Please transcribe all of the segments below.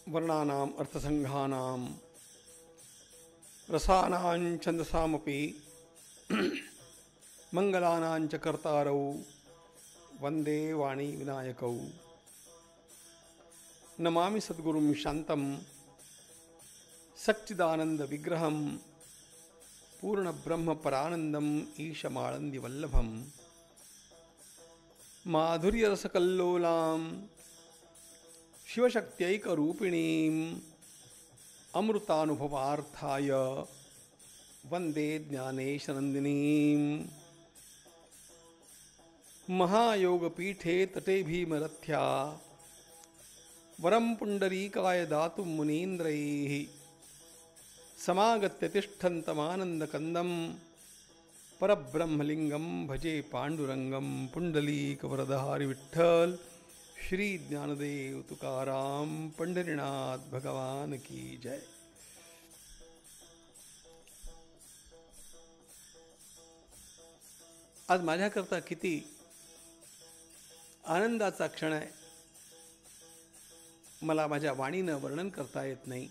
वर्णानाम् अर्थसंघानां रसानां छन्दसामपि मंगलानां च कर्तारौ वंदे वाणी विनायकौ। नमामि सद्गुरुं शान्तं सच्चिदानंद विग्रहं पूर्णब्रह्म परानन्दम् ईशमाळन्दिवल्लभं माधुर्यरसकल्लोलां शिवशक्त्यैकरूपिणीम् अमृतानुभवार्थाय वंदे ज्ञानेशनन्दिनीम्। महायोगपीठे तटे भीमरथ्या वरं पुण्डरीकाय दातुं मुनीन्द्रैः समागत्य तिष्ठन्तमानन्दकन्दं परब्रह्मलिङ्गं भजे पाण्डुरङ्गं। पुण्डलीकवरदहारि विठ्ठल श्री ज्ञानदेव तुकाराम पंढरीनाथ भगवान की जय। आज माझ्याकरता किती आनंदाचा क्षण आहे, मला माझ्या वाणीनं वर्णन करता येत नाही।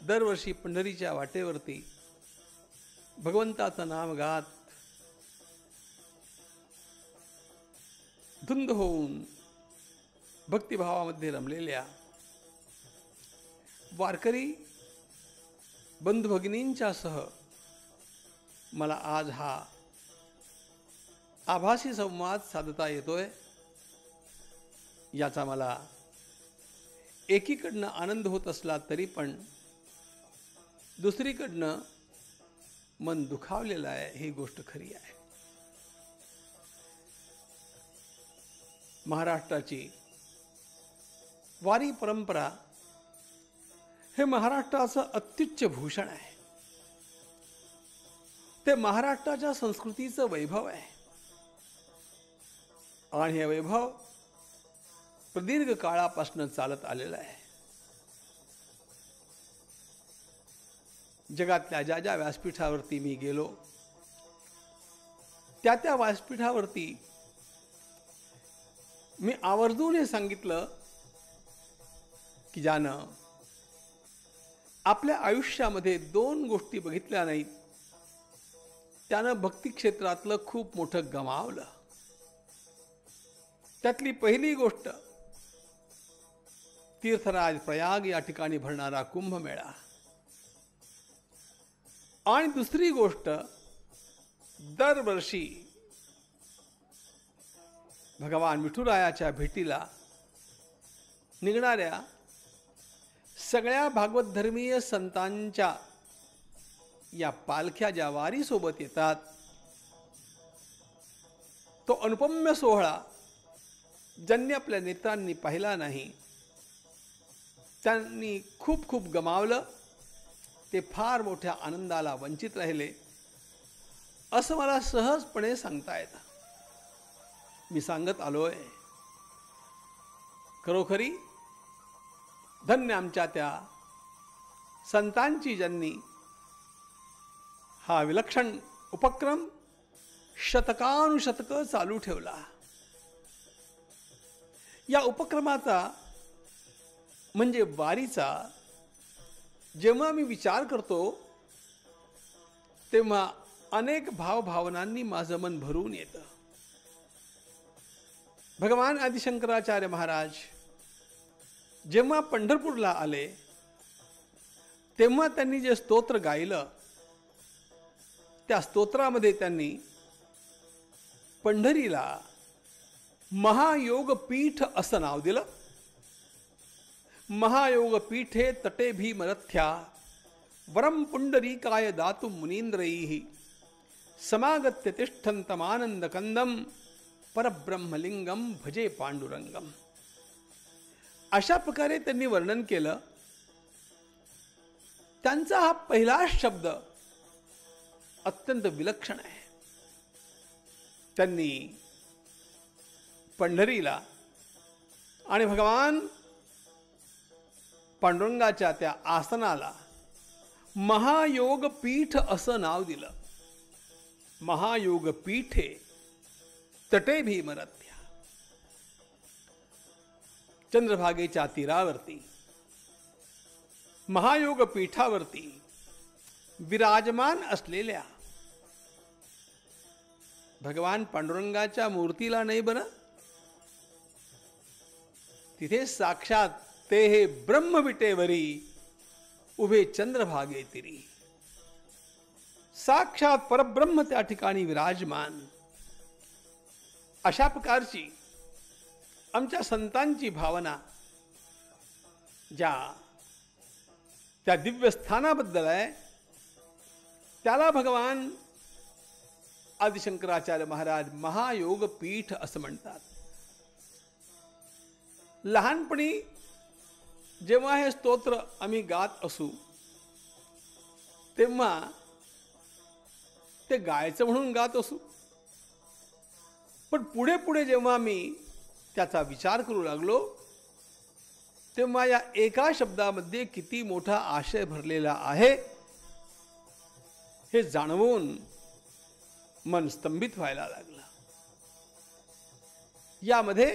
दरवर्षी पंढरीच्या वाटेवरती भगवंताचं नाम गात धुंद होऊन भक्तिभावामध्ये रमलेल्या वारकरी बंधू भगिनींच्या सह मला आज हा आभासी संवाद साधता येतोय, याचा मला एकीकडनं आनंद होत असला तरी पण दुसरीकडनं मन दुखावलेलं आहे, ही गोष्ट खरी आहे। महाराष्ट्राची वारी परंपरा हे महाराष्ट्राचं अत्युच्च भूषण आहे, ते महाराष्ट्राच्या संस्कृतीचं वैभव आहे आणि हे वैभव प्रदीर्घ काळापासून चालत आलेलं आहे। जगातल्या ज्या ज्या व्यासपीठावरती मी गेलो त्या त्या व्यासपीठावरती मी आवर्जून हे सांगितलं की ज्यानं आपल्या आयुष्यामध्ये दोन गोष्टी बघितल्या नाहीत त्यानं भक्ती क्षेत्रातलं खूप मोठं गमावलं। त्यातली पहिली गोष्ट तीर्थराज प्रयाग या ठिकाणी भरणारा कुंभमेळा आणि दुसरी गोष्ट दरवर्षी भगवान विठुरायाच्या भेटीला निघणाऱ्या सगळ्या भागवत धर्मीय संतांच्या या पालख्या ज्या वारीसोबत येतात तो अनुपम्य सोहळा ज्यांनी आपल्या नेत्रांनी पाहिला नाही त्यांनी खूप खूप गमावलं, ते फार मोठ्या आनंदाला वंचित राहिले असं मला सहजपणे सांगता येतं। मी सांगत आलोय, खरोखरी धन्य आमच्या त्या संतांची ज्यांनी हा विलक्षण उपक्रम शतकानुशतक चालू ठेवला। या उपक्रमाचा म्हणजे वारीचा जेव्हा मी विचार करतो तेव्हा अनेक भावभावनांनी माझं मन भरून येतं। भगवान आदिशंकराचार्य महाराज जेव्हा पंढरपूरला आले तेव्हा त्यांनी जे स्तोत्र गायलं त्या स्तोत्रामध्ये त्यांनी पंढरीला महायोगपीठ असं नाव दिलं। महायोगपीठे तटे भीमरथ्या वरं पुण्डरीकाय दातुं मुनीन्द्रैः समागत्य तिष्ठन्तमानन्दकन्दं परब्रह्मलिंगम भजे पांडुरंगम। अशा प्रकारे त्यांनी वर्णन केलं। त्यांचा हा पहिला शब्द अत्यंत विलक्षण आहे। त्यांनी पंढरीला आणि भगवान पांडुरंगाच्या त्या आसनाला महायोगपीठ असं नाव दिलं। महायोगपीठे तटे भीमरथ्या। चंद्रभागेच्या तीरावरती महायोग पीठावरती विराजमान असलेल्या भगवान पांडुरंगाच्या मूर्तीला नाही बरं, तिथे साक्षात ते हे ब्रह्मविटेवरी उभे चंद्रभागे तिरी, साक्षात परब्रह्म त्या ठिकाणी विराजमान. अशा प्रकारची आमच्या संतांची भावना ज्या त्या दिव्य स्थानाबद्दल आहे, त्याला भगवान आदिशंकराचार्य महाराज महायोग पीठ असं म्हणतात. लहानपणी जेव्हा हे स्तोत्र आम्ही गात असू तेव्हा ते गायचं म्हणून गात असू, पण पुढे पुढे जेव्हा मी त्याचा विचार करू लागलो तेव्हा या एका शब्दामध्ये किती मोठा आशय भरलेला आहे हे जाणवून मन स्तंभित व्हायला लागलं. यामध्ये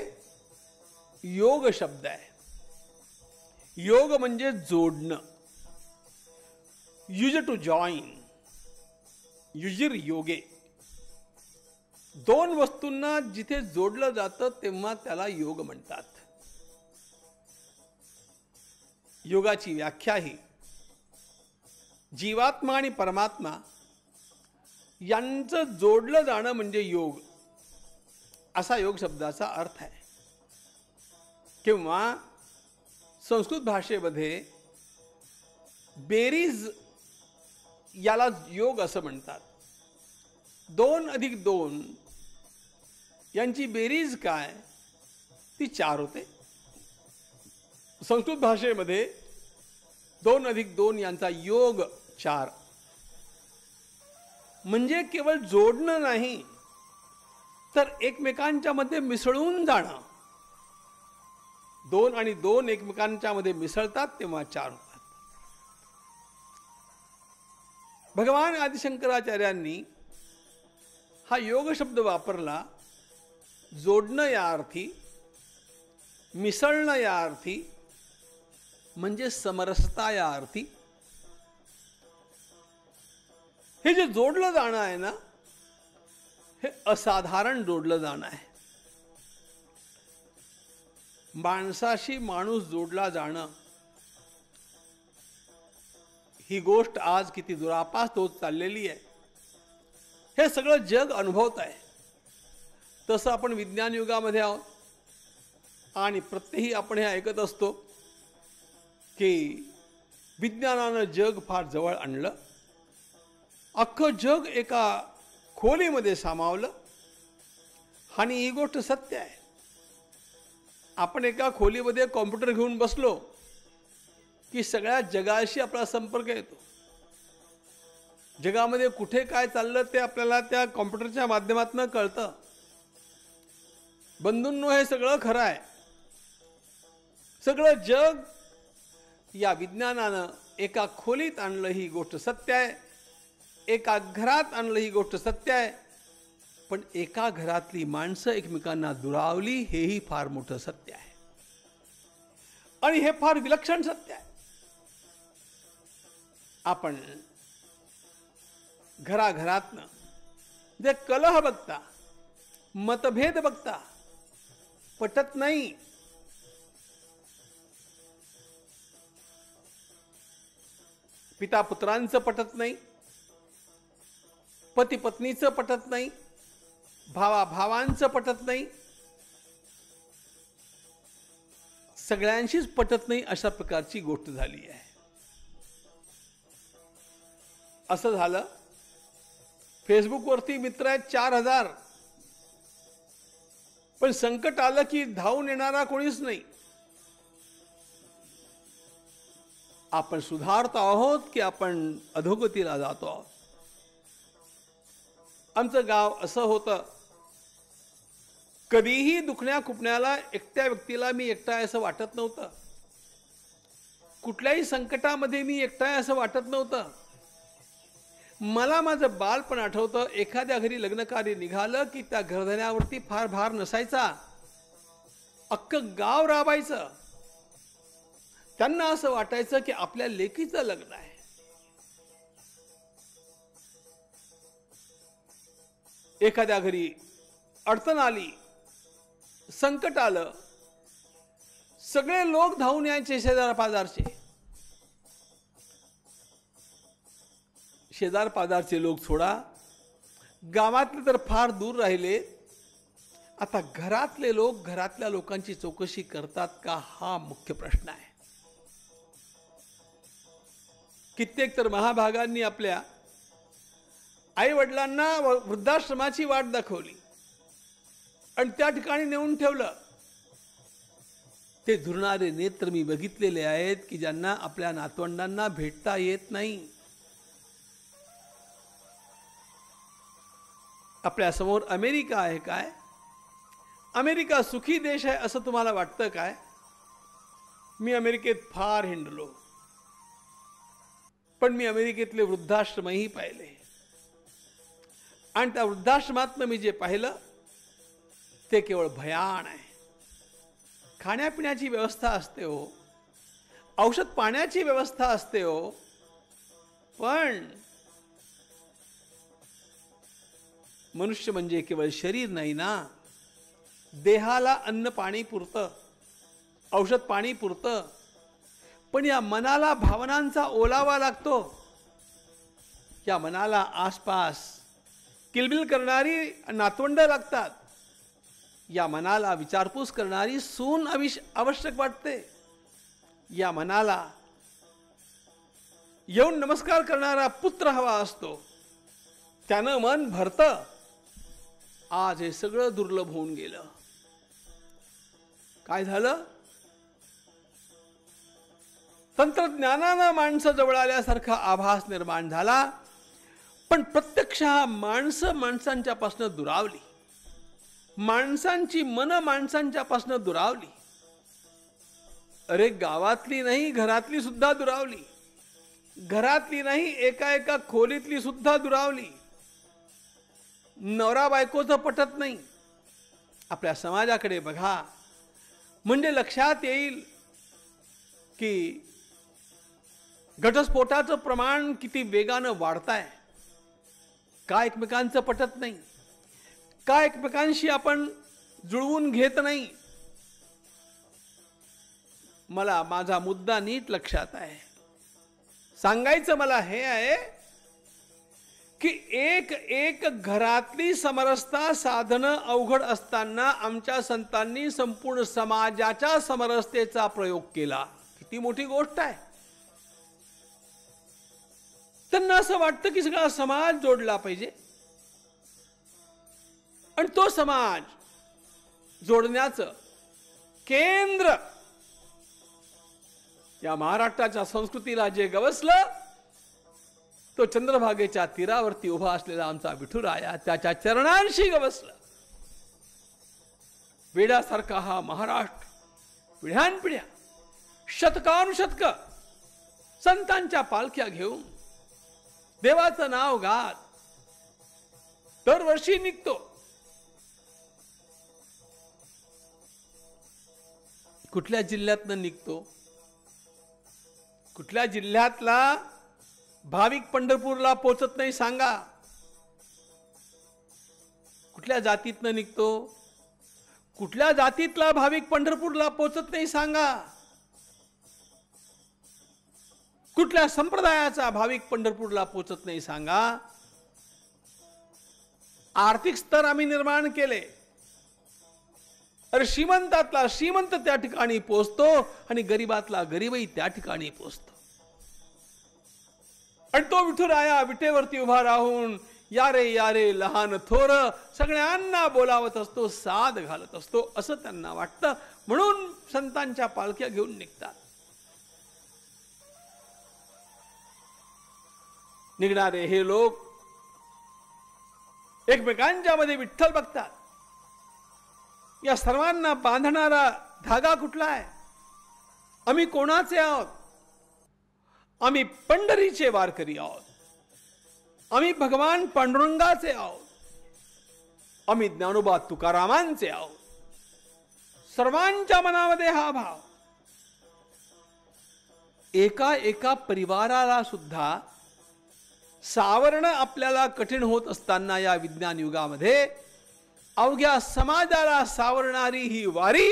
योग शब्द आहे. योग म्हणजे जोडणं, युज टू जॉईन, युजिर योगे. दोन वस्तूंना जिथे जोडलं जातं तेव्हा त्याला योग म्हणतात. योगाची व्याख्या ही जीवात्मा आणि परमात्मा यांचं जोडलं जाणं म्हणजे योग, असा योग शब्दाचा अर्थ आहे. किंवा संस्कृत भाषेमध्ये बेरीज याला योग असं म्हणतात. 2 अधिक 2 यांची बेरीज काय, ती 4 होते. संस्कृत भाषेमध्ये 2 अधिक 2 यांचा योग 4 म्हणजे केवळ जोडणं नाही तर एकमेकांच्या मध्ये मिसळून जाणं. 2 आणि 2 एकमेकांच्या मध्ये मिसळतात तेव्हा 4 होतात. भगवान आदिशंकराचार्यांनी हा योग शब्द वापरला जोडणं या अर्थी, मिसळणं या अर्थी, म्हणजे समरसता या अर्थी. हे जे जोडलं जाणं आहे ना, हे असाधारण जोडलं जाणं आहे. माणसाशी माणूस जोडला जाणं ही गोष्ट आज किती दुरापास्त होत चाललेली आहे हे सगळं जग अनुभवत आहे. तसं आपण विज्ञान युगामध्ये आहोत आणि प्रत्येकी आपण हे ऐकत असतो की विज्ञानानं जग फार जवळ आणलं, अख्खं जग एका खोलीमध्ये सामावलं. आणि ही गोष्ट सत्य आहे. आपण एका खोलीमध्ये कॉम्प्युटर घेऊन बसलो की सगळ्या जगाशी आपला संपर्क येतो. जगामध्ये कुठे काय चाललं ते आपल्याला त्या कॉम्प्युटरच्या माध्यमातून कळतं. बंधूंनो, हे सगळं खरं आहे. सगळं जग या विज्ञानानं एका खोलीत आणलं ही गोष्ट सत्य आहे. एका घरात आणलं ही गोष्ट सत्य आहे. पण एका घरातली माणसं एकमेकांना दुरावली हेही फार मोठं सत्य आहे. आणि हे फार विलक्षण सत्य आहे. आपण घराघरातनं जे कलह बघता, मतभेद बघता, पटत नाही. पिता पुत्रांचं पटत नाही, पती पत्नीचं पटत नाही, भावा भावांचं पटत नाही, सगळ्यांशीच पटत नाही, अशा प्रकारची गोष्ट झाली आहे. असं झालं, फेसबुकवरती मित्र आहेत 4000, पण संकट आलं की धावून येणारा कोणीच नाही. आपण सुधारतो आहोत की आपण अधोगतीला जातो आहोत. आमचं गाव असं होतं, कधीही दुखण्या खुपण्याला एकट्या व्यक्तीला मी एकटा आहे असं वाटत नव्हतं. कुठल्याही संकटामध्ये मी एकटा आहे असं वाटत नव्हतं. मला माझं बालपण आठवतं. एखाद्या घरी लग्नकार्य निघालं की त्या घरधण्यावरती फार भार नसायचा, अख्खं गाव राबायचं. त्यांना असं वाटायचं की आपल्या लेकीचं लग्न आहे. एखाद्या घरी अडचण आली, संकट आलं, सगळे लोक धावून यायचे शेजार पाजारचे. शेजार पाजारचे लोक सोडा, गावातले तर फार दूर राहिले. आता घरातले लोक घरातल्या लोकांची चौकशी करतात का, हा मुख्य प्रश्न आहे. कित्येक तर महाभागांनी आपल्या आई वडिलांना वृद्धाश्रमाची वाट दाखवली आणि त्या ठिकाणी नेऊन ठेवलं. ते धुरणारे नेत्र मी बघितलेले आहेत की ज्यांना आपल्या नातवंडांना भेटता येत नाही. आपल्या समोर अमेरिका आहे काय? अमेरिका सुखी देश आहे असं तुम्हाला वाटतं काय? मी अमेरिकेत फार हिंडलो, पण मी अमेरिकेतले वृद्धाश्रमही पाहिले आणि त्या वृद्धाश्रमातनं मी जे पाहिलं ते केवळ भयान आहे. खाण्यापिण्याची व्यवस्था असते हो, औषध पाण्याची व्यवस्था असते हो, पण मनुष्य म्हणजे केवळ शरीर नाही ना. देहाला अन्न पाणी पुरतं, औषध पाणी पुरतं, पण या मनाला भावनांचा ओलावा लागतो. या मनाला आसपास किलबिल करणारी नातवंड लागतात. या मनाला विचारपूस करणारी सून आवश्यक वाटते. या मनाला येऊन नमस्कार करणारा पुत्र हवा असतो. त्यानं मन भरतं. आज हे सगळं दुर्लभ होऊन गेलं. काय झालं? तंत्रज्ञानानं माणसं जवळ आल्यासारखा आभास निर्माण झाला, पण प्रत्यक्ष माणसं माणसांच्यापासून दुरावली. माणसांची मन माणसांच्यापासून दुरावली. अरे गावातली नाही, घरातली सुद्धा दुरावली. घरातली नाही, एका एका खोलीतली सुद्धा दुरावली. नवरा बायकोचं पटत नाही. आपल्या समाजाकडे बघा, म्हणजे लक्षात येईल की घटस्फोटाचं प्रमाण किती वेगानं वाढत आहे. का एकमेकांचं पटत नाही, का एकमेकांशी आपण जुळवून घेत नाही. मला माझा मुद्दा नीट लक्षात आहे. सांगायचं मला हे आहे की एक एक घरातली समरसता साधनं अवघड असताना आमच्या संतांनी संपूर्ण समाजाच्या समरसतेचा प्रयोग केला. किती मोठी गोष्ट आहे. त्यांना असं वाटतं की सगळा समाज जोडला पाहिजे आणि तो समाज जोडण्याचं केंद्र या महाराष्ट्राच्या संस्कृतीला जे गवसलं, तो चंद्रभागेच्या तीरावरती उभा असलेला आमचा विठुराया त्याच्या चरणांशी गवसला. वेड्यासारखा हा महाराष्ट्र पिढ्यानपिढ्या शतकानुशतक संतांच्या पालख्या घेऊन देवाचं नाव गात दरवर्षी निघतो. कुठल्या जिल्ह्यातनं निघतो? कुठल्या जिल्ह्यातला भाविक पंढरपूरला पोचत नाही सांगा? कुठल्या जातीतनं निघतो? कुठल्या जातीतला भाविक पंढरपूरला पोचत नाही सांगा? कुठल्या संप्रदायाचा भाविक पंढरपूरला पोचत नाही सांगा? आर्थिक स्तर आम्ही निर्माण केले. अरे श्रीमंतातला श्रीमंत त्या ठिकाणी पोचतो आणि गरीबातला गरीबही त्या ठिकाणी पोचतो. आणि तो विठुराया विटेवरती उभा राहून या रे लहान थोर सगळ्यांना बोलावत असतो, साद घालत असतो असं त्यांना वाटतं. म्हणून संतांच्या पालख्या घेऊन निघतात. निघणारे हे लोक एकमेकांच्या मध्ये विठ्ठल बघतात. या सर्वांना बांधणारा धागा कुठला आहे? आम्ही कोणाचे आहोत? आम्ही पंढरीचे वारकरी आहोत. आम्ही भगवान पांडुरंगाचे आहोत. आम्ही ज्ञानोबा तुकारामांचे आहोत. सर्वांच्या मनामध्ये हा भाव. एका एका परिवाराला सुद्धा सावरणं आपल्याला कठीण होत असताना या विज्ञान युगामध्ये अवघ्या समाजाला सावरणारी ही वारी,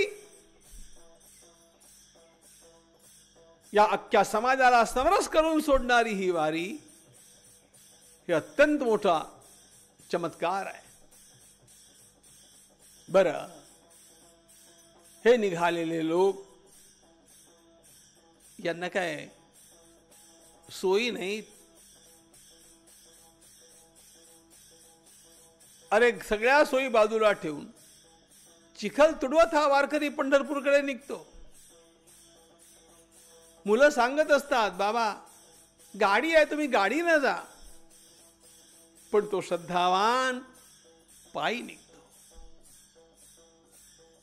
या अख्ख्या समाजाला समरस करून सोडणारी ही वारी, हे अत्यंत मोठा चमत्कार आहे. बरं, हे निघालेले लोक यांना काय सोयी नाहीत? अरे सगळ्या सोयी बाजूला ठेवून चिखल तुडवत हा वारकरी पंढरपूरकडे निघतो. मुलं सांगत असतात, बाबा गाडी आहे, तुम्ही गाडीनं जा. पण तो श्रद्धावान पायी निघतो.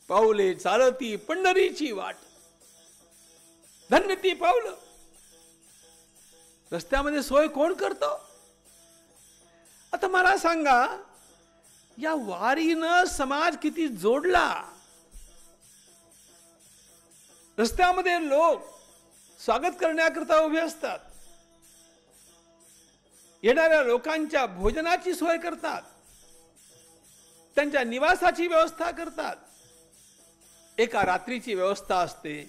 पाऊले चालती पंढरीची वाट, धन्य ती पावलं. रस्त्यामध्ये सोय कोण करतो? आता मला सांगा, या वारीनं समाज किती जोडला. रस्त्यामध्ये लोक स्वागत करण्याकरता उभे असतात. येणाऱ्या लोकांच्या भोजनाची सोय करतात, त्यांच्या निवासाची व्यवस्था करतात. एका रात्रीची व्यवस्था असते.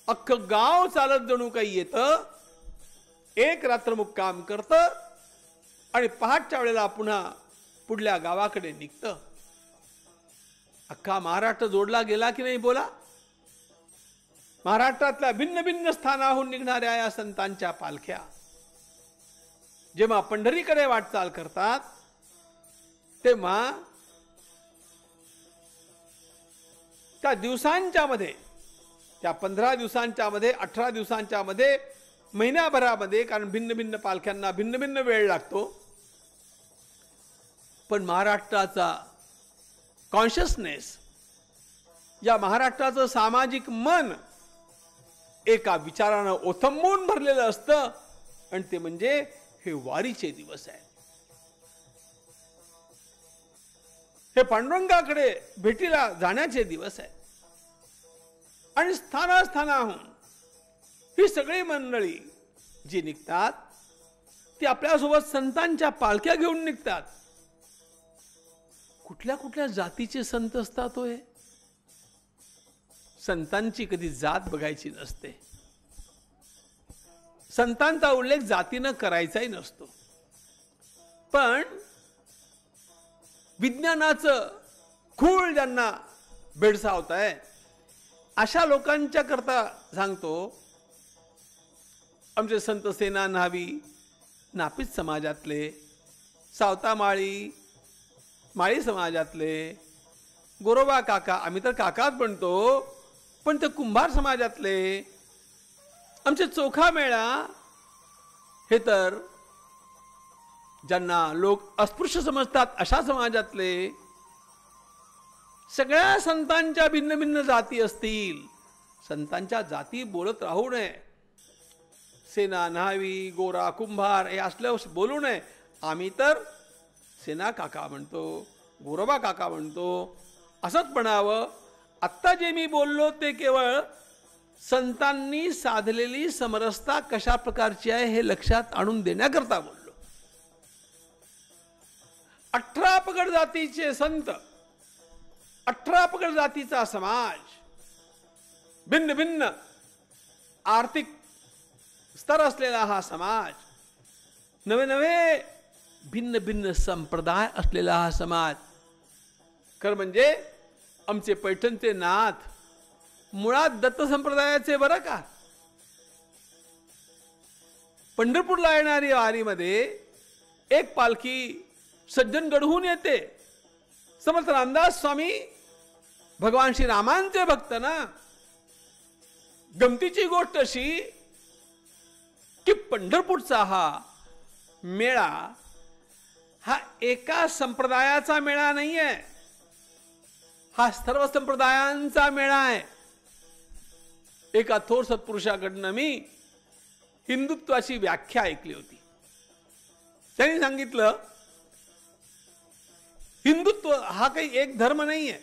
अख्खं गाव चालत जणू काही येतं, एक रात्र मुक्काम करतं आणि पहाटच्या वेळेला पुन्हा पुढल्या गावाकडे निघतं. अख्खा महाराष्ट्र जोडला गेला की नाही बोला? महाराष्ट्रातल्या भिन्न भिन्न स्थानाहून निघणाऱ्या या संतांच्या पालख्या जेव्हा पंढरीकडे वाटचाल करतात, तेव्हा त्या दिवसांच्या मध्ये, त्या 15 दिवसांच्या मध्ये, 18 दिवसांच्या मध्ये, महिन्याभरामध्ये, कारण भिन्न भिन्न पालख्यांना भिन्न भिन्न वेळ लागतो, पण महाराष्ट्राचा कॉन्शियसनेस, या महाराष्ट्राचं सामाजिक मन एका विचारानं ओथंबून भरलेलं असतं, आणि ते म्हणजे हे वारीचे दिवस आहे. हे पांडुरंगाकडे भेटीला जाण्याचे दिवस आहे. आणि स्थानास्थानाहून ही सगळी मंडळी जी निघतात, ती आपल्यासोबत संतांच्या पालख्या घेऊन निघतात. कुठल्या कुठल्या जातीचे संत असतात होय? संतांची कधी जात बघायची नसते. संतांचा उल्लेख जातीनं करायचाही नसतो. पण विज्ञानाचं खूळ ज्यांना भेडसावत आहे, अशा लोकांच्या करता सांगतो, आमचे संत सेना न्हावी नापित समाजातले, सावता माळी समाजातले, गोरोबा काका, आम्ही तर काकाच म्हणतो, पण ते कुंभार समाजातले, आमचे चोखा मेळा, हे तर ज्यांना लोक अस्पृश्य समजतात अशा समाजातले, सगळ्या संतांच्या भिन्न भिन्न जाती असतील. संतांच्या जाती बोलत राहू नये. सेना न्हावी, गोरा कुंभार हे असल्यावर बोलू नये. आम्ही तर सेना काका म्हणतो, गोरोबा काका म्हणतो, असंच म्हणावं. आत्ता जे मी बोललो ते केवळ संतांनी साधलेली समरसता कशा प्रकारची आहे हे लक्षात आणून देण्याकरता बोललो. 18 पगड जातीचे संत, 18 पगड जातीचा समाज, भिन्न भिन्न आर्थिक स्तर असलेला हा समाज, नवे नवे भिन्न भिन्न संप्रदाय असलेला हा समाज. खरं म्हणजे आमचे पैठणचे नाथ मुळात दत्त संप्रदायाचे बरं का. पंढरपूरला येणारी वारीमध्ये एक पालखी सज्जनगडहून येते. समर्थ रामदास स्वामी भगवान श्री रामांचे भक्त ना. गमतीची गोष्ट अशी की पंढरपूरचा हा मेळा हा एका संप्रदायाचा मेळा नाहीये, हा सर्व संप्रदायांचा मेळा आहे. एका थोर सत्पुरुषाकडनं मी हिंदुत्वाची व्याख्या ऐकली होती. त्यांनी सांगितलं, हिंदुत्व हा काही एक धर्म नाहीये.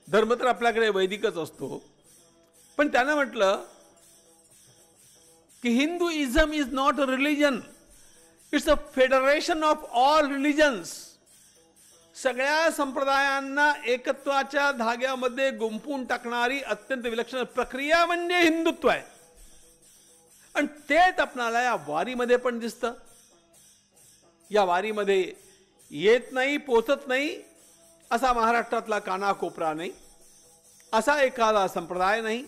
धर्म तर आपल्याकडे वैदिकच असतो, पण त्यानं म्हटलं की Hinduism is not a religion, it's a federation of all religions. सगळ्या संप्रदायांना एकत्वाच्या धाग्यामध्ये गुंफून टाकणारी अत्यंत विलक्षण प्रक्रिया म्हणजे हिंदुत्व आहे. आणि तेच आपणाला या वारीमध्ये पण दिसतं. या वारीमध्ये येत नाही, पोचत नाही असा महाराष्ट्रातला कानाकोपरा नाही, असा एखादा संप्रदाय नाही,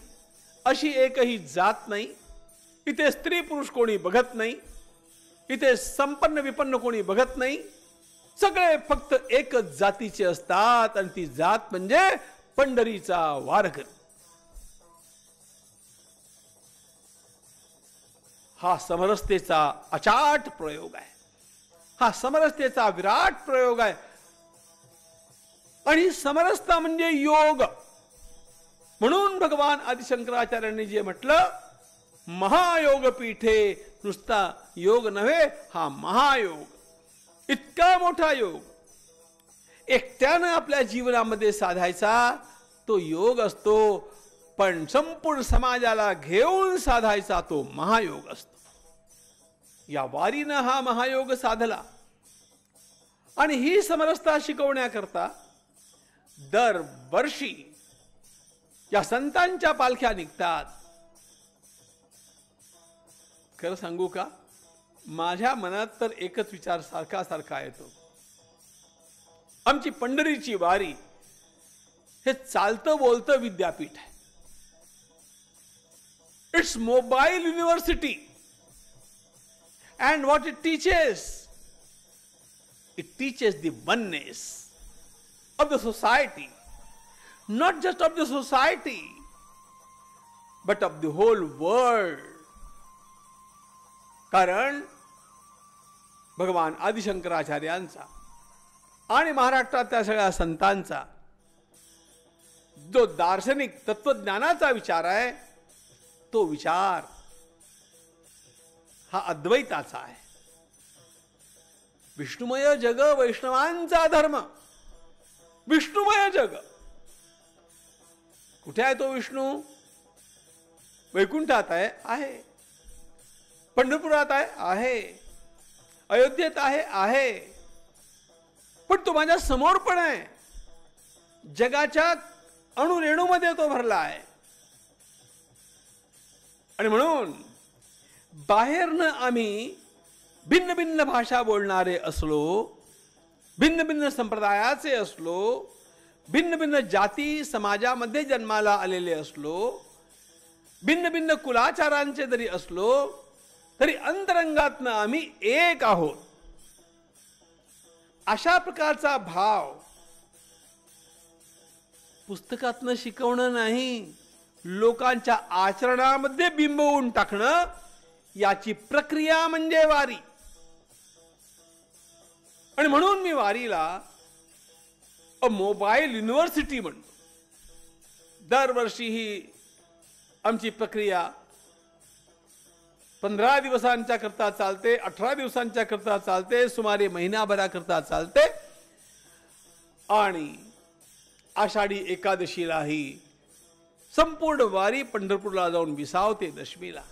अशी एकही जात नाही. इथे स्त्री पुरुष कोणी बघत नाही, इथे संपन्न विपन्न कोणी बघत नाही. सगळे फक्त एकच जातीचे असतात आणि ती जात म्हणजे पंढरीचा वारकरी. हा समरसतेचा अचाट प्रयोग आहे, हा समरसतेचा विराट प्रयोग आहे. आणि समरसता म्हणजे योग. म्हणून भगवान आदिशंकराचार्यांनी जे म्हटलं, महायोग पीठे, नुसता योग नव्हे, हा महायोग, इतका मोठा योग एकट्यानं आपल्या जीवनामध्ये साधायचा तो योग असतो, पण संपूर्ण समाजाला घेऊन साधायचा तो महायोग असतो. या वारीनं हा महायोग साधला. आणि ही समरसता शिकवण्याकरता दरवर्षी या संतांच्या पालख्या निघतात. खरं सांगू का, माझ्या मनात तर एकच विचार सारखा सारखा येतो. आमची पंढरीची वारी हे चालतं बोलतं विद्यापीठ आहे. It's mobile university. And what it teaches the oneness of the society, not just of the society, but of the whole world. कारण भगवान आदिशंकराचार्यांचा आणि महाराष्ट्रातल्या सगळ्या संतांचा जो दार्शनिक तत्वज्ञानाचा विचार आहे, तो विचार हा अद्वैताचा आहे. विष्णुमय जग वैष्णवांचा धर्म. विष्णुमय जग. कुठे आहे तो विष्णू? वैकुंठात आहे. पंढरपुरात आहे. अयोध्येत आहे. पण तो माझ्या समोर पण आहे. जगाच्या अणुरेणूमध्ये तो भरला आहे. आणि म्हणून बाहेरनं आम्ही भिन्न भिन्न भाषा बोलणारे असलो, भिन्न भिन्न संप्रदायाचे असलो, भिन्न भिन्न जाती समाजामध्ये जन्माला आलेले असलो, भिन्न भिन्न कुलाचारांचे जरी असलो, तरी अंतरंगातनं आम्ही एक आहोत. अशा प्रकारचा भाव पुस्तकातनं शिकवणं नाही, लोकांच्या आचरणामध्ये बिंबवून टाकणं, याची प्रक्रिया म्हणजे वारी. आणि म्हणून मी वारीला अ मोबाईल युनिव्हर्सिटी म्हणतो. दरवर्षी ही आमची प्रक्रिया 15 दिवसांच्या करता चालते, 18 दिवसांच्या करता चालते, सुमारे महिनाभराकरता चालते. आणि आषाढी एकादशीलाही संपूर्ण वारी पंढरपूरला जाऊन विसावते दशमीला.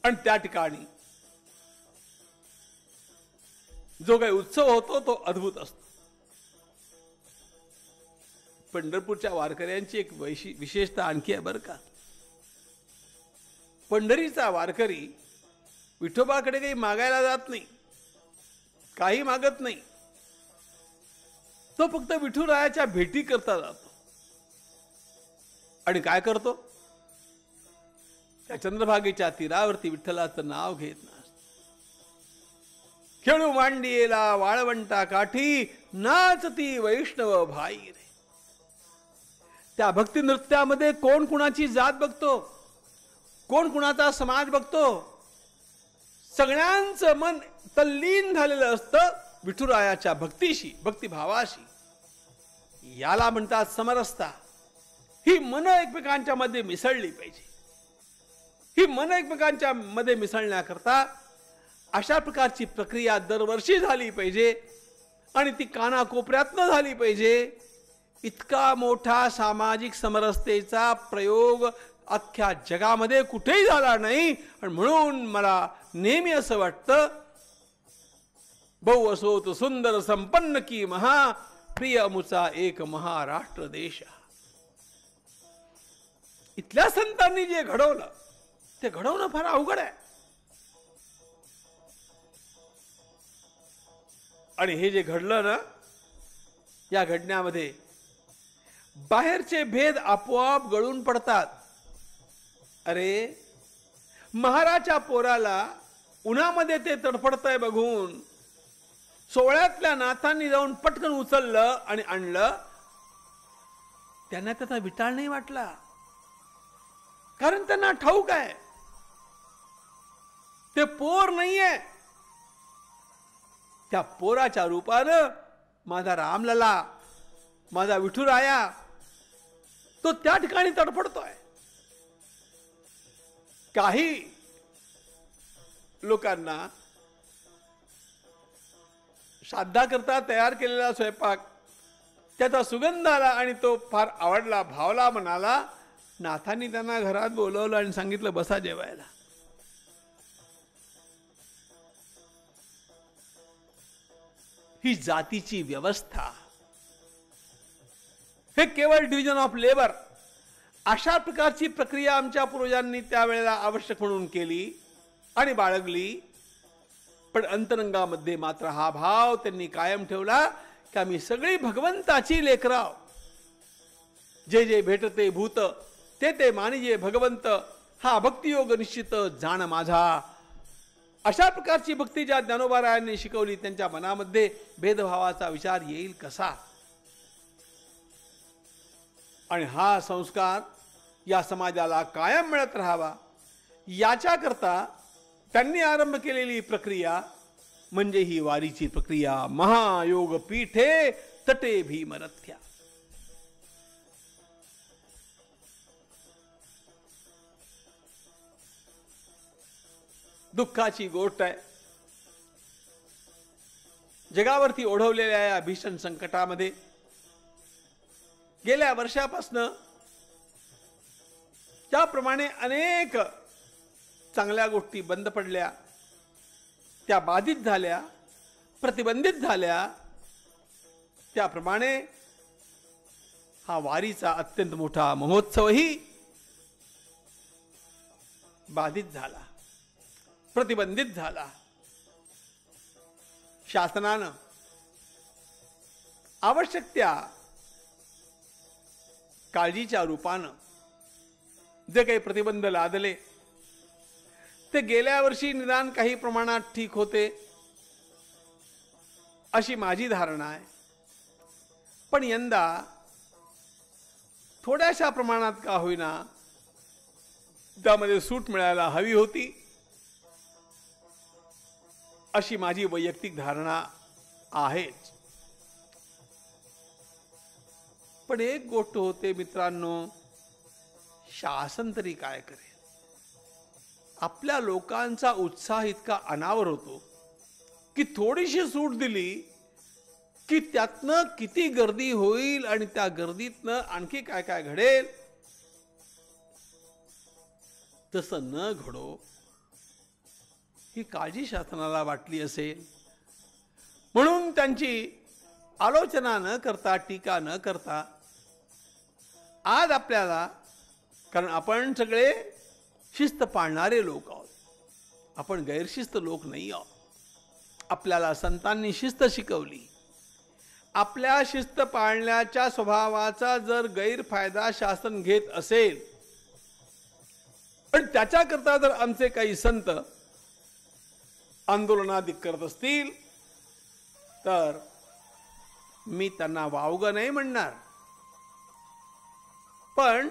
आणि त्या ठिकाणी जो काही उत्सव होतो तो अद्भुत असतो. पंढरपूरच्या वारकऱ्यांची एक विशेषता आणखी आहे बरं का. पंढरीचा वारकरी विठोबाकडे काही मागायला जात नाही, काही मागत नाही. तो फक्त विठुरायाच्या भेटी करता जातो. आणि काय करतो? त्या चंद्रभागेच्या तीरावरती विठ्ठलाचं नाव घेत ना, खेळू मांडियेला वाळवंटा काठी, नाचती वैष्णव भाई रे. त्या भक्ती नृत्यामध्ये कोण कुणाची जात बघतो, कोण कुणाचा समाज बघतो. सगळ्यांचं मन तल्लीन झालेलं असतं विठुरायाच्या भक्तीशी, भक्तिभावाशी. याला म्हणतात समरसता. ही मन एकमेकांच्या मध्ये मिसळली पाहिजे. ही मन एकमेकांच्या मध्ये मिसळण्याकरता अशा प्रकारची प्रक्रिया दरवर्षी झाली पाहिजे. आणि ती कानाकोपऱ्यातनं झाली पाहिजे. इतका मोठा सामाजिक समरसतेचा प्रयोग अख्ख्या जगामध्ये कुठेही झाला नाही. आणि म्हणून मला नेहमी असं वाटतं, बहु असोत सुंदर संपन्न की महा, प्रिय अमुचा एक महाराष्ट्र देश. इथल्या संतांनी जे घडवलं ते घडवणं फार अवघड आहे. आणि हे जे घडलं ना, या घडण्यामध्ये बाहेरचे भेद आपोआप गळून पडतात. अरे, महाराच्या पोराला उन्हामध्ये ते तडफडतंय बघून सोहळ्यातल्या नाथांनी जाऊन पटकन उचललं आणि आणलं. त्यांना त्याचा विटाळ नाही वाटला, कारण त्यांना ठाऊक आहे ते पोर नाहीये. त्या पोराच्या रूपानं माझा रामलला, माझा विठुराया, तो त्या ठिकाणी तडफडतोय. काही लोकांना श्राद्धाकरता तयार केलेला स्वयंपाक त्याचा सुगंध आला आणि तो फार आवडला, भावला, म्हणाला. नाथांनी त्यांना घरात बोलवलं आणि सांगितलं, बसा जेवायला. ही जातीची व्यवस्था, हे केवळ डिव्हिजन ऑफ लेबर, अशा प्रकारची प्रक्रिया आमच्या पूर्वजांनी त्यावेळेला आवश्यक म्हणून केली आणि बाळगली. पण अंतरंगामध्ये मात्र हा भाव त्यांनी कायम ठेवला की आम्ही सगळी भगवंताची लेकराव. जे जे भेटते भूत ते ते मानिजे भगवंत, हा भक्तियोग निश्चित जाण माझा. अशा प्रकारची भक्ती ज्या ज्ञानोबारायांनी शिकवली, त्यांच्या मनामध्ये भेदभावाचा विचार येईल कसा. आणि हा संस्कार या समाजाला कायम मिळत राहावा याच्याकरता त्यांनी आरंभ केलेली प्रक्रिया म्हणजे ही वारीची प्रक्रिया. महायोग पीठे तटे भीमरथ्या. दुःखाची गोष्ट आहे, जगावरती ओढवलेल्या या भीषण संकटामध्ये गेल्या वर्षापासून ज्याप्रमाणे अनेक चांगल्या गोष्टी बंद पडल्या, त्या बाधित झाल्या, प्रतिबंधित झाल्या, त्याप्रमाणे हा वारीचा अत्यंत मोठा महोत्सवही बाधित झाला, प्रतिबंधित झाला. शासनानं आवश्यक त्या काळजीच्या रूपानं जे काही प्रतिबंध लादले ते गेल्या वर्षी निदान काही प्रमाणात ठीक होते अशी माझी धारणा आहे. पण यंदा थोड्याशा प्रमाणात का होईना त्यामध्ये सूट मिळायला हवी होती अशी माझी वैयक्तिक धारणा आहेच. पण एक गोष्ट होते मित्रांनो, शासन तरी काय करेल. आपल्या लोकांचा उत्साह इतका अनावर होतो की थोडीशी सूट दिली की त्यातनं किती गर्दी होईल आणि त्या गर्दीतनं आणखी काय काय घडेल. तसं न घडो ही काळजी शासनाला वाटली असेल म्हणून त्यांची आलोचना न करता, टीका न करता आज आपल्याला, कारण आपण सगळे शिस्त पाळणारे लोक आहोत, आपण गैरशिस्त लोक नाही आहोत. आपल्याला संतांनी शिस्त शिकवली. आपल्या शिस्त पाळण्याच्या स्वभावाचा जर गैरफायदा शासन घेत असेल पण त्याच्याकरता जर आमचे काही संत आंदोलनादिक करत असतील तर मी त्यांना वावगं नाही म्हणणार, पण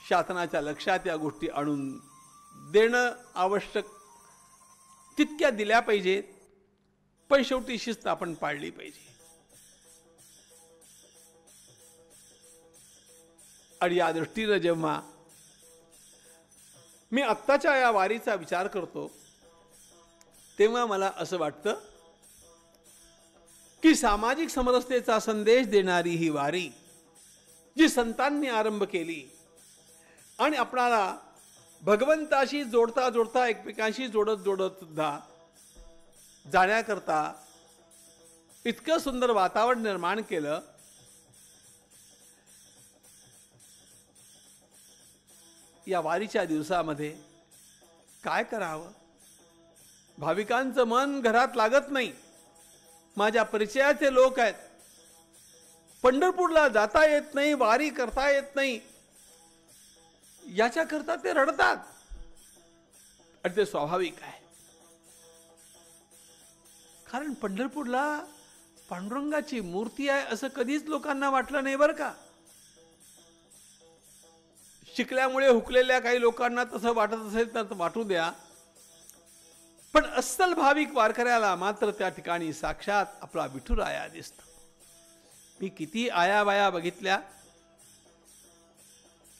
शासनाच्या लक्षात या गोष्टी आणून देणं आवश्यक तितक्या दिल्या पाहिजेत. पण शेवटी शिस्त आपण पाळली पाहिजे. आणि या दृष्टीनं जेव्हा मी आत्ताच्या या वारीचा विचार करतो तेव्हा मला असं वाटतं की सामाजिक समरसतेचा संदेश देणारी ही वारी जी संतांनी आरंभ केली आणि आपणाला भगवंताशी जोडता जोडता एकमेकांशी जोडत जोडत सुद्धा जाण्याकरता इतकं सुंदर वातावरण निर्माण केलं. या वारीच्या दिवसामध्ये काय करावं? भाविकांचं मन घरात लागत नाही. माझ्या परिचयाचे लोक आहेत, पंढरपूरला जाता येत नाही, वारी करता येत नाही, याच्याकरता ते रडतात. आणि ते स्वाभाविक आहे, कारण पंढरपूरला पांडुरंगाची मूर्ती आहे असं कधीच लोकांना वाटलं नाही बरं का. शिकल्यामुळे हुकलेल्या काही लोकांना तसं वाटत असेल तर वाटू द्या, पण अस्सल भाविक वारकऱ्याला मात्र त्या ठिकाणी साक्षात आपला विठुराया दिसतो. मी किती आयाबाया बघितल्या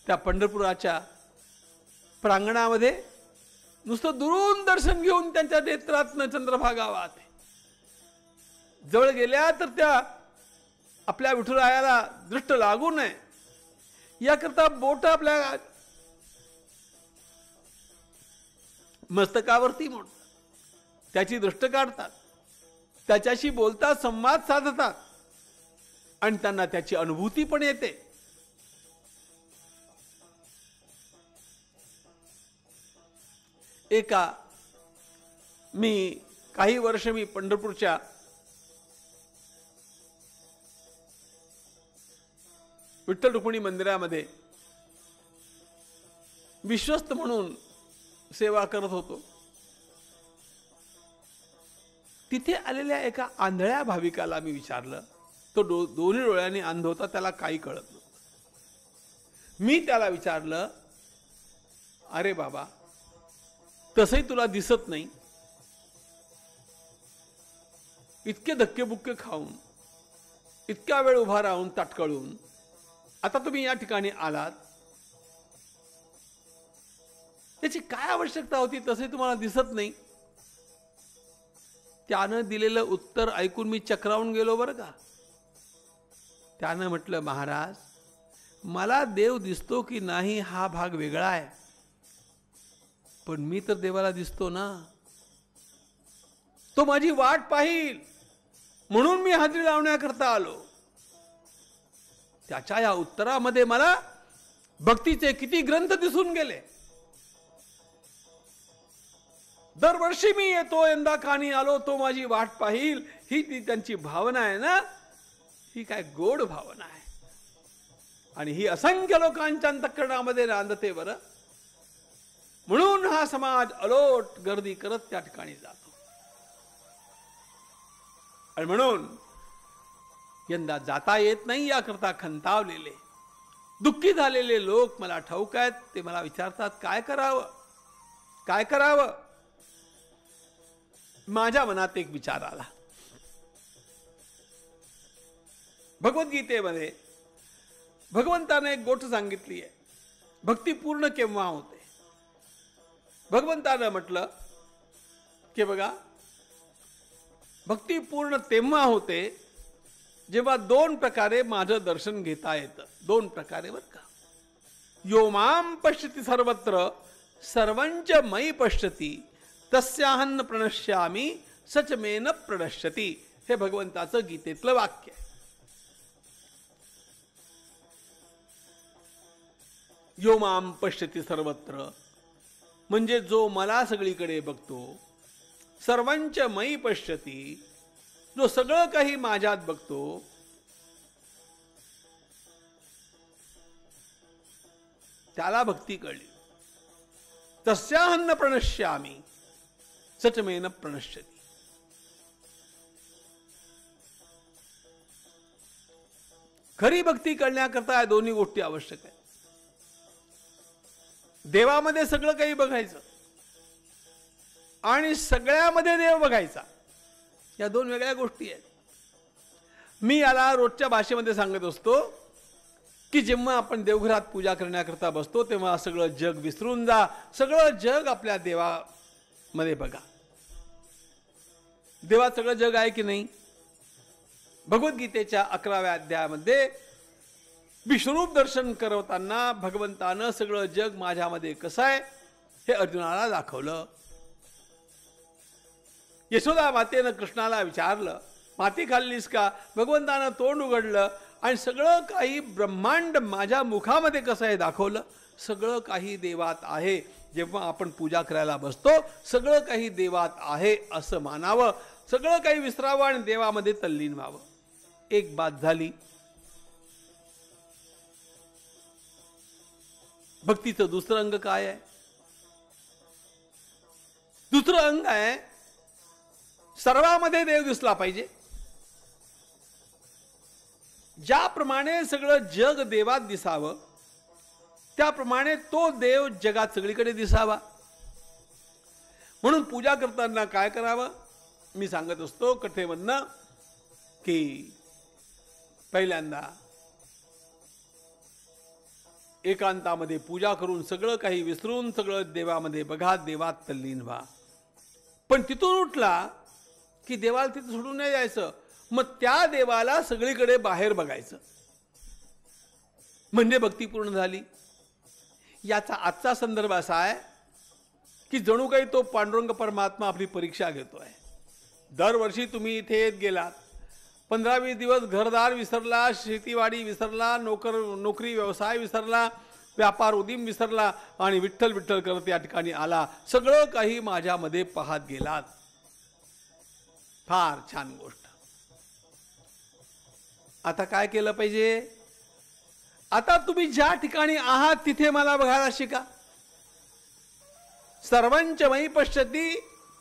त्या पंढरपुराच्या प्रांगणामध्ये, नुसतं दुरून दर्शन घेऊन त्यांच्या नेत्रातनं चंद्रभागा वाहते. जवळ गेल्या तर त्या आपल्या विठुरायाला दृष्ट लागू नये याकरता बोट आपल्या मस्तकावरती मोडतात, त्याची दृष्ट काढतात, त्याच्याशी बोलतात, संवाद साधतात आणि त्यांना त्याची अनुभूती पण येते. काही वर्ष मी पंढरपूरच्या विठ्ठल रुक्मिणी मंदिरामध्ये विश्वस्त म्हणून सेवा करत होतो. तिथे आलेल्या एका आंधळ्या भाविकाला मी विचारलं, तो दोन्ही डोळ्यांनी अंध होता, त्याला काही कळत नव्हतं. मी त्याला विचारलं, अरे बाबा, तसंही तुला दिसत नाही, इतके धक्केबुक्के खाऊन, इतका वेळ उभा राहून ताटकळून आता तुम्ही या ठिकाणी आलात, त्याची काय आवश्यकता होती? तसे तुम्हाला दिसत नाही. त्यानं दिलेलं उत्तर ऐकून मी चक्रावून गेलो बरं का. त्यानं म्हटलं, महाराज, मला देव दिसतो की नाही हा भाग वेगळा आहे, पण मी तर देवाला दिसतो ना. तो माझी वाट पाहिल म्हणून मी हाजरी लावण्याकरता आलो. त्याच्या या उत्तरामध्ये मला भक्तीचे किती ग्रंथ दिसून गेले. दरवर्षी मी येतो, यंदा कानी आलो, तो माझी वाट पाहिल, ही ती त्यांची भावना आहे ना. ही काय गोड भावना आहे, आणि ही असंख्य लोकांच्या अंतःकरणामध्ये नांदते बरं. म्हणून हा समाज अलोट गर्दी करत त्या ठिकाणी जातो. आणि म्हणून यंदा जाता येत नाही याकरता खंतावलेले, दुःखी झालेले लोक मला ठाऊक आहेत. ते मला विचारतात, काय करावं, काय करावं. माझ्या मनात एक विचार आला. भगवद्गीतेमध्ये भगवंताने एक गोष्ट सांगितली आहे, भक्ती पूर्ण केव्हा होते. भगवंतानं म्हटलं की बघा, भक्ती पूर्ण तेव्हा होते जेव्हा दोन प्रकारे माझं दर्शन घेता येतं. दोन प्रकारे बरं का. यो माम पश्यति सर्वत्र सर्वंच मयि पश्यति तस्याहन्न प्रणश्यामी सच मे न प्रणश्यति. हे भगवंताचं गीतेतलं वाक्य आहे. यो माम पश्यति सर्वत्र म्हणजे जो मला सगळीकडे बघतो, सर्वंच मयि पश्यति जो सगळं काही माझ्यात बघतो, त्याला भक्ती कळली. तस्याहन्न प्रणश्यामी सच मे न प्रणश्यति. खरी भक्ती करण्याकरता या दोन्ही गोष्टी आवश्यक आहेत. देवामध्ये सगळं काही बघायचं आणि सगळ्यामध्ये देव बघायचा, या दोन वेगळ्या गोष्टी आहेत. मी याला रोजच्या भाषेमध्ये सांगत असतो की जेव्हा आपण देवघरात पूजा करण्याकरता बसतो तेव्हा सगळं जग विसरून जा, सगळं जग आपल्या देवामध्ये बघा. देवात सगळं जग आहे की नाही? भगवद्गीतेच्या 11व्या अध्यायामध्ये विश्वरूप दर्शन करवताना भगवंतानं सगळं जग माझ्यामध्ये कसं आहे हे अर्जुनाला दाखवलं. यशोदा मातेनं कृष्णाला विचारलं, माती खाल्लीस का? भगवंतानं तोंड उघडलं आणि सगळं काही ब्रह्मांड माझ्या मुखामध्ये कसं आहे दाखवलं. सगळं काही देवात आहे. जेव्हा आपण पूजा करायला बसतो सगळं काही देवात आहे असं मानावं, सगळं काही विसरावं आणि देवामध्ये तल्लीन व्हावं. एक बात झाली. भक्तीचं दुसरं अंग काय आहे? दुसरं अंग आहे सर्वांमध्ये देव दिसला पाहिजे. ज्याप्रमाणे सगळं जग देवात दिसावं त्याप्रमाणे तो देव जगात सगळीकडे दिसावा. म्हणून पूजा करताना काय करावं मी सांगत असतो कथेमधनं की पहिल्यांदा एकांतामध्ये पूजा करून सगळं काही विसरून सगळं देवामध्ये बघा, देवात तल्लीन व्हा. पण तिथून उठला की देवाला तिथं सोडून नाही जायचं, मग त्या देवाला सगळीकडे बाहेर बघायचं म्हणजे भक्ती पूर्ण झाली. याचा आजचा संदर्भ असा आहे की जणू काही तो पांडुरंग परमात्मा आपली परीक्षा घेतोय. दरवर्षी तुम्ही इथे येत गेलात, 15-20 दिवस घरदार विसरला, शेतीवाडी विसरला, नोकरी व्यवसाय विसरला, व्यापार उदीम विसरला आणि विठ्ठल विठ्ठल करत या ठिकाणी आला. सगळं काही माझ्यामध्ये पाहत गेलात. फार छान गोष्ट. आता काय केलं पाहिजे? आता तुम्ही ज्या ठिकाणी आहात तिथे मला बघायला शिका. सर्वंच मयि पश्यती,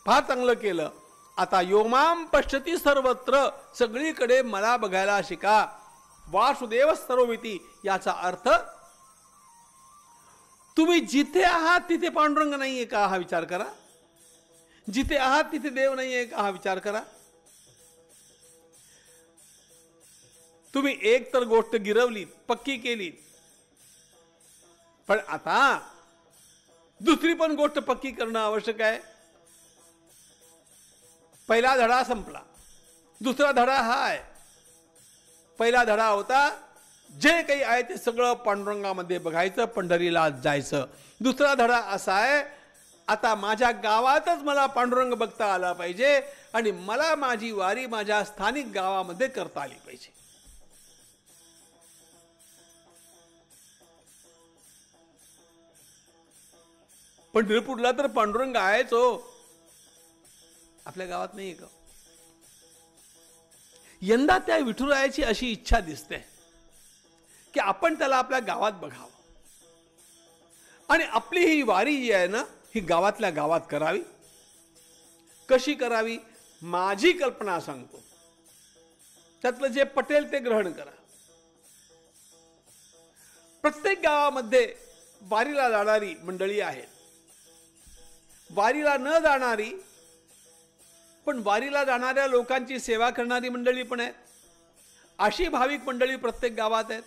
फार चांगलं केलं. आता योमाम पश्यती सर्वत्र, सगळीकडे मला बघायला शिका. वासुदेव सर्वमिती याचा अर्थ तुम्ही जिथे आहात तिथे पांडुरंग नाहीये का हा विचार करा. जिथे आहात तिथे देव नाहीये का हा विचार करा. तुम्ही एक तर गोष्ट गिरवलीत, पक्की केलीत, पण आता दुसरी पण गोष्ट पक्की करणं आवश्यक आहे. पहिला धडा संपला, दुसरा धडा हा आहे. पहिला धडा होता जे काही आहे ते सगळं पांडुरंगामध्ये बघायचं, पंढरीला जायचं. दुसरा धडा असा आहे आता माझ्या गावातच मला पांडुरंग बघता आला पाहिजे आणि मला माझी वारी माझ्या स्थानिक गावामध्ये करता आली पाहिजे. पंढरपूरला तर पांडुरंग आहेच हो, आपल्या गावात नाहीये का? यंदा त्या विठुरायाची अशी इच्छा दिसते की आपण त्याला आपल्या गावात बघावं आणि आपली ही वारी जी आहे ना ही गावातल्या गावात करावी. कशी करावी माझी कल्पना सांगतो, त्यातलं जे पटेल ते ग्रहण करा. प्रत्येक गावामध्ये वारीला जाणारी मंडळी आहेत, वारीला न जाणारी पण वारीला जाणाऱ्या लोकांची सेवा करणारी मंडळी पण आहेत. अशी भाविक मंडळी प्रत्येक गावात आहेत.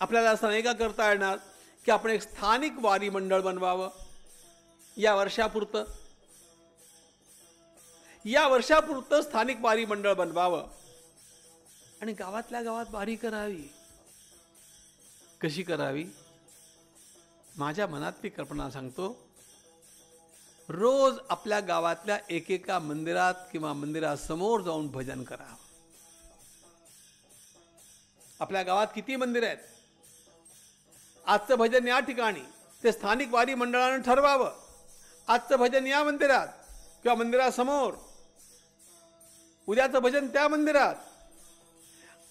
आपल्याला असं नाही का करता येणार की आपण एक स्थानिक वारी मंडळ बनवावं या वर्षापुरतं स्थानिक वारी मंडळ बनवावं आणि गावातल्या गावात वारी करावी. कशी करावी माझ्या मनातली कल्पना सांगतो. रोज आपल्या गावातल्या एकेका मंदिरात किंवा मंदिरासमोर जाऊन भजन करावं. आपल्या गावात किती मंदिर आहेत, आजचं भजन या ठिकाणी ते स्थानिक वारी मंडळानं ठरवावं. आजचं भजन या मंदिरात किंवा मंदिरासमोर, उद्याचं भजन त्या मंदिरात.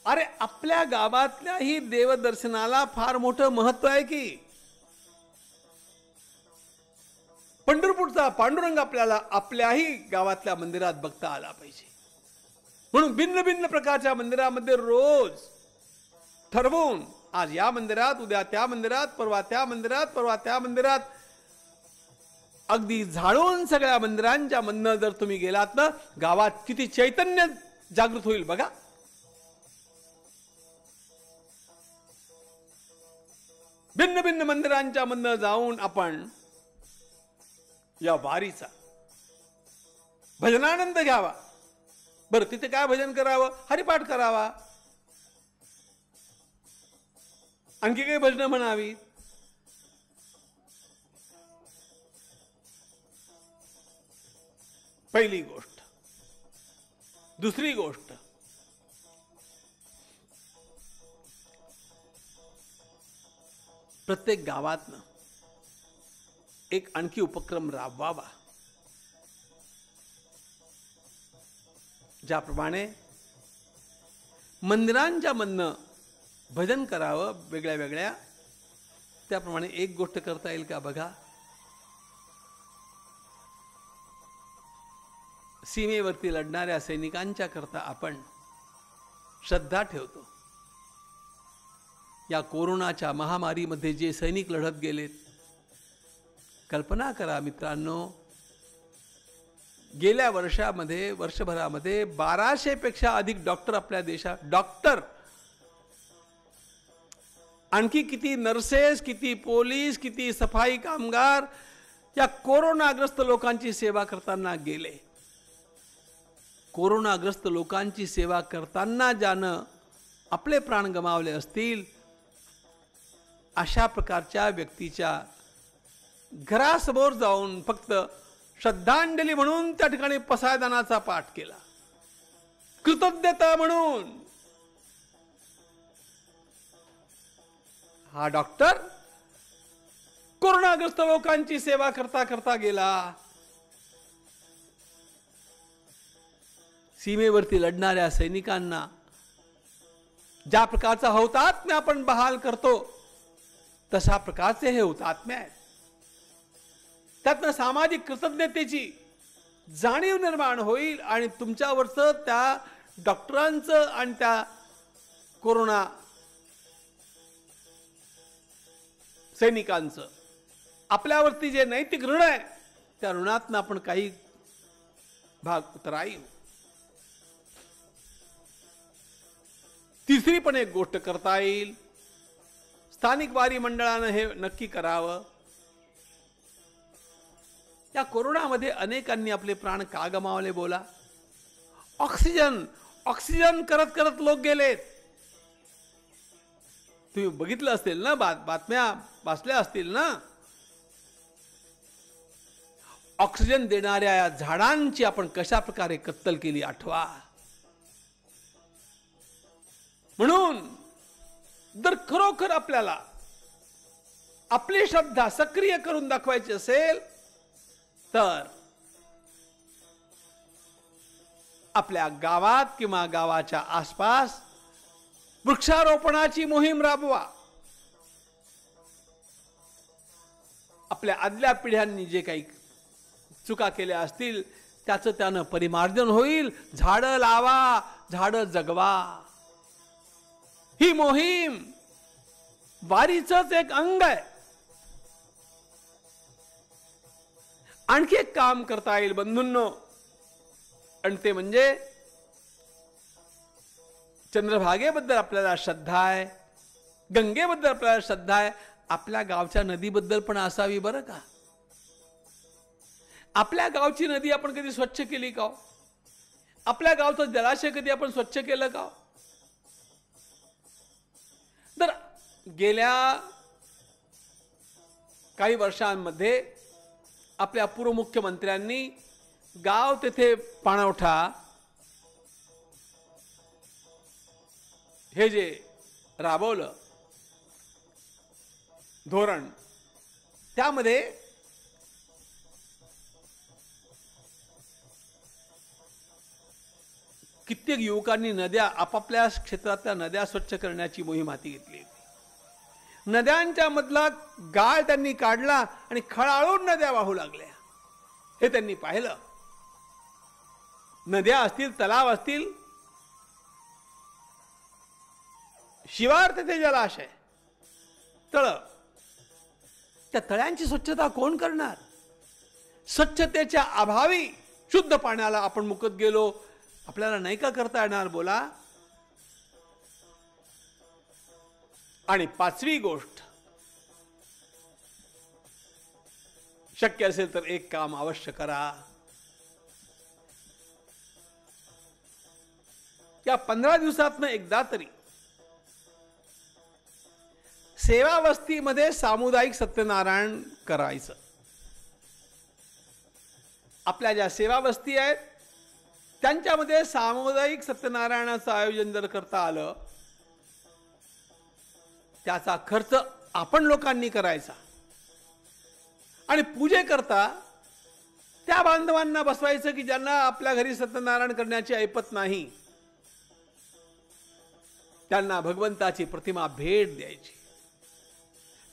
अरे आपल्या गावातल्या ही देवदर्शनाला फार मोठं महत्व आहे की. पंढरपूरचा पांडुरंग आपल्याला आपल्याही गावातल्या मंदिरात बघता आला पाहिजे. म्हणून भिन्न भिन्न प्रकारच्या मंदिरामध्ये रोज ठरवून आज या मंदिरात, उद्या त्या मंदिरात, परवा त्या मंदिरात, परवा त्या मंदिरात, अगदी झाडून सगळ्या मंदिरांच्या मधनं जर तुम्ही गेलात ना गावात किती चैतन्य जागृत होईल बघा. भिन्न भिन्न मंदिरांच्या मधनं जाऊन आपण या वारीचा भजनानंद घ्यावा. बरं तिथे काय भजन करावं? हरिपाठ करावा. आणखी काही भजनं म्हणावीत. पहिली गोष्ट. दुसरी गोष्ट, प्रत्येक गावातनं एक आणखी उपक्रम राबवावा. ज्याप्रमाणे मंदिरांच्या मधनं भजन करावं वेगळ्या वेगळ्या, त्याप्रमाणे एक गोष्ट करता येईल का बघा. सीमेवरती लढणाऱ्या सैनिकांच्या करता आपण श्रद्धा ठेवतो. या कोरोनाच्या महामारीमध्ये जे सैनिक लढत गेलेत, कल्पना करा मित्रांनो, गेल्या वर्षभरामध्ये 1200 पेक्षा अधिक डॉक्टर आपल्या देशात, डॉक्टर, आणखी किती नर्सेस, किती पोलीस, किती सफाई कामगार या कोरोनाग्रस्त लोकांची सेवा करताना गेले. कोरोनाग्रस्त लोकांची सेवा करताना ज्यानं आपले प्राण गमावले असतील, अशा प्रकारच्या व्यक्तीच्या घरासमोर जाऊन फक्त श्रद्धांजली म्हणून त्या ठिकाणी पसायदानाचा पाठ केला, कृतज्ञता म्हणून. हा डॉक्टर कोरोनाग्रस्त लोकांची सेवा करता करता गेला. सीमेवरती लढणाऱ्या सैनिकांना ज्या प्रकारचा हौतात्म्य आपण बहाल करतो, तशा प्रकारचे हे हुतात्म्य आहेत. त्यातनं सामाजिक कृतज्ञतेची जाणीव निर्माण होईल आणि तुमच्यावरचं, त्या डॉक्टरांचं आणि त्या कोरोना सैनिकांचं आपल्यावरती जे नैतिक ऋण आहे, त्या ऋणातनं आपण काही भाग उतराई. तिसरी पण एक गोष्ट करता येईल. स्थानिक वारी मंडळानं हे नक्की करावं. या कोरोनामध्ये अनेकांनी आपले प्राण का गमावले बोला. ऑक्सिजन करत करत लोक गेलेत. तुम्ही बघितलं असेल ना, बातम्या वाचल्या असतील ना. ऑक्सिजन देणाऱ्या या झाडांची आपण कशा प्रकारे कत्तल केली आठवा. म्हणून जर खरोखर आपल्याला आपली श्रद्धा सक्रिय करून दाखवायची असेल, तर आपल्या गावात किंवा गावाच्या आसपास वृक्षारोपणाची मोहीम राबवा. आपल्या आदल्या पिढ्यांनी जे काही चुका केल्या असतील, त्याचं त्यानं परिमार्जन होईल. झाडं लावा, झाडं जगवा. ही मोहीम वारीचंच एक अंग आहे. आणखी एक काम करता येईल बंधूंनो, आणि ते म्हणजे चंद्रभागेबद्दल आपल्याला श्रद्धा आहे, गंगेबद्दल आपल्याला श्रद्धा आहे. आपल्या गावच्या नदीबद्दल पण असावी बरं का. आपल्या गावची नदी आपण कधी स्वच्छ केली का? आपल्या गावचं जलाशय कधी आपण स्वच्छ केलं का? तर गेल्या काही वर्षांमध्ये आपल्या पूर्व मुख्यमंत्र्यांनी गाव तेथे पाणवठा हे जे राबवलं धोरण, त्यामध्ये कित्येक युवकांनी नद्या, आपापल्या क्षेत्रातल्या नद्या स्वच्छ करण्याची मोहीम हाती घेतली. नद्यांच्या मधला गाळ त्यांनी काढला आणि खळाळून नद्या वाहू लागल्या. हे त्यांनी पाहिलं. नद्या असतील, तलाव असतील, शिवार तेथे जलाशय, तळ, त्या तळ्यांची स्वच्छता कोण करणार? स्वच्छतेच्या अभावी शुद्ध पाण्याला आपण मुकत गेलो. आपल्याला नाही का करता येणार बोला. आणि पाचवी गोष्ट, शक्य असेल तर एक काम अवश्य करा. या 15 दिवसातनं एकदा तरी सेवावस्थीमध्ये सामुदायिक सत्यनारायण करायचं. आपल्या ज्या सेवावस्थी आहेत त्यांच्यामध्ये सामुदायिक सत्यनारायणाचं आयोजन जर करता आलं, त्याचा खर्च आपण लोकांनी करायचा आणि पूजे करता त्या बांधवांना बसवायचं की ज्यांना आपल्या घरी सत्यनारायण करण्याची ऐपत नाही, त्यांना भगवंताची प्रतिमा भेट द्यायची.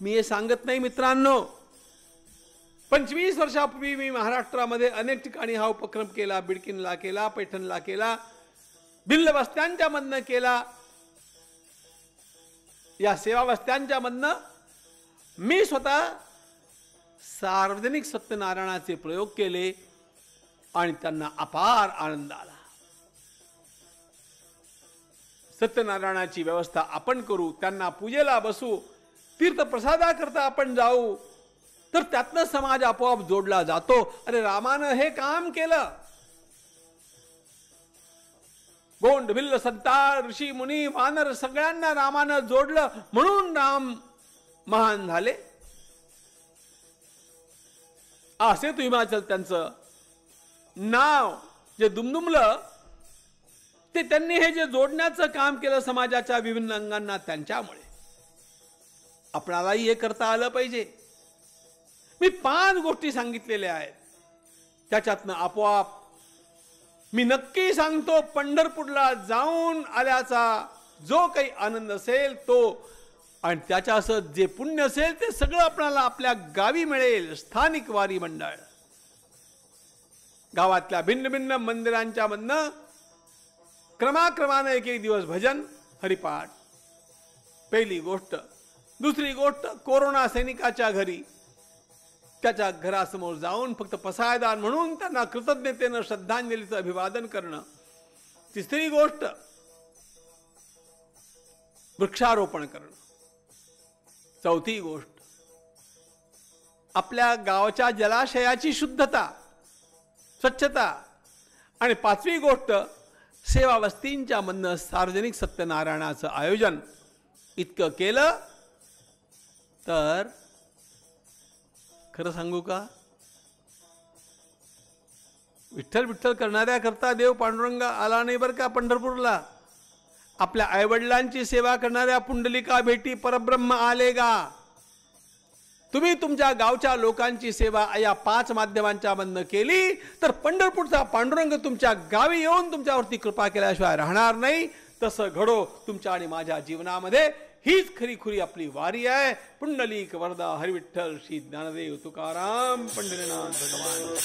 मी हे सांगत नाही मित्रांनो, 25 वर्षापूर्वी मी महाराष्ट्रामध्ये अनेक ठिकाणी हा उपक्रम केला. बिडकीनला केला, पैठणला केला, भिल्ल वस्त्यांच्या मधनं केला. या सेवा वस्त्यांच्या मधनं मी स्वतः सार्वजनिक सत्यनारायणाचे प्रयोग केले आणि त्यांना अपार आनंद आला. सत्यनारायणाची व्यवस्था आपण करू, त्यांना पूजेला बसू, तीर्थप्रसादा करता आपण जाऊ, तर त्यातनं समाज आपोआप जोडला जातो. अरे रामानं हे काम केलं. गोंड भिल्ल संतार ऋषी मुनी वानर सगळ्यांना रामानं जोडलं म्हणून राम महान झाले. असे तू हिमाचल त्यांचं नाव जे दुमदुमलं ते त्यांनी हे जे जोडण्याचं काम केलं समाजाच्या विभिन्न अंगांना, त्यांच्यामुळे आपणालाही हे करता आलं पाहिजे. मी 5 गोष्टी सांगितलेल्या आहेत, त्याच्यातनं आपोआप मी नक्की सांगतो पंढरपूरला जाऊन आल्याचा जो काही आनंद असेल तो आणि त्याच्यासह जे पुण्य असेल ते सगळं आपल्याला आपल्या गावी मिळेल. स्थानिक वारी मंडळ गावातल्या भिन्न भिन्न मंदिरांच्या मधनं क्रमाक्रमानं एक एक दिवस भजन हरिपाठ, पहिली गोष्ट. दुसरी गोष्ट, कोरोना सैनिकाच्या घरी त्याच्या घरासमोर जाऊन फक्त पसायदान म्हणून त्यांना कृतज्ञतेनं श्रद्धांजलीचं अभिवादन करणं. तिसरी गोष्ट, वृक्षारोपण करणं. चौथी गोष्ट, आपल्या गावाच्या जलाशयाची शुद्धता, स्वच्छता. आणि 5वी गोष्ट, सेवावस्थींच्या मधनं सार्वजनिक सत्यनारायणाचं आयोजन. इतकं केलं तर खरं सांगू का, विठ्ठल विठ्ठल करणाऱ्या करता देव पांडुरंग आला नाही बरं का पंढरपूरला. आपल्या आईवडिलांची सेवा करणाऱ्या पुंडलिका भेटी परब्रह्म आलेगा. तुम्ही तुमच्या गावच्या लोकांची सेवा या 5 माध्यमांच्या मधनं केली तर पंढरपूरचा पांडुरंग तुमच्या गावी येऊन तुमच्यावरती कृपा केल्याशिवाय राहणार नाही. तसं घडो तुमच्या आणि माझ्या जीवनामध्ये. हीच खरी खुरी आपली वारी आहे. पुंडलिक वरदा हरिविठ्ठल श्री ज्ञानदेव तुकाराम पंढरीनाथ भगवान.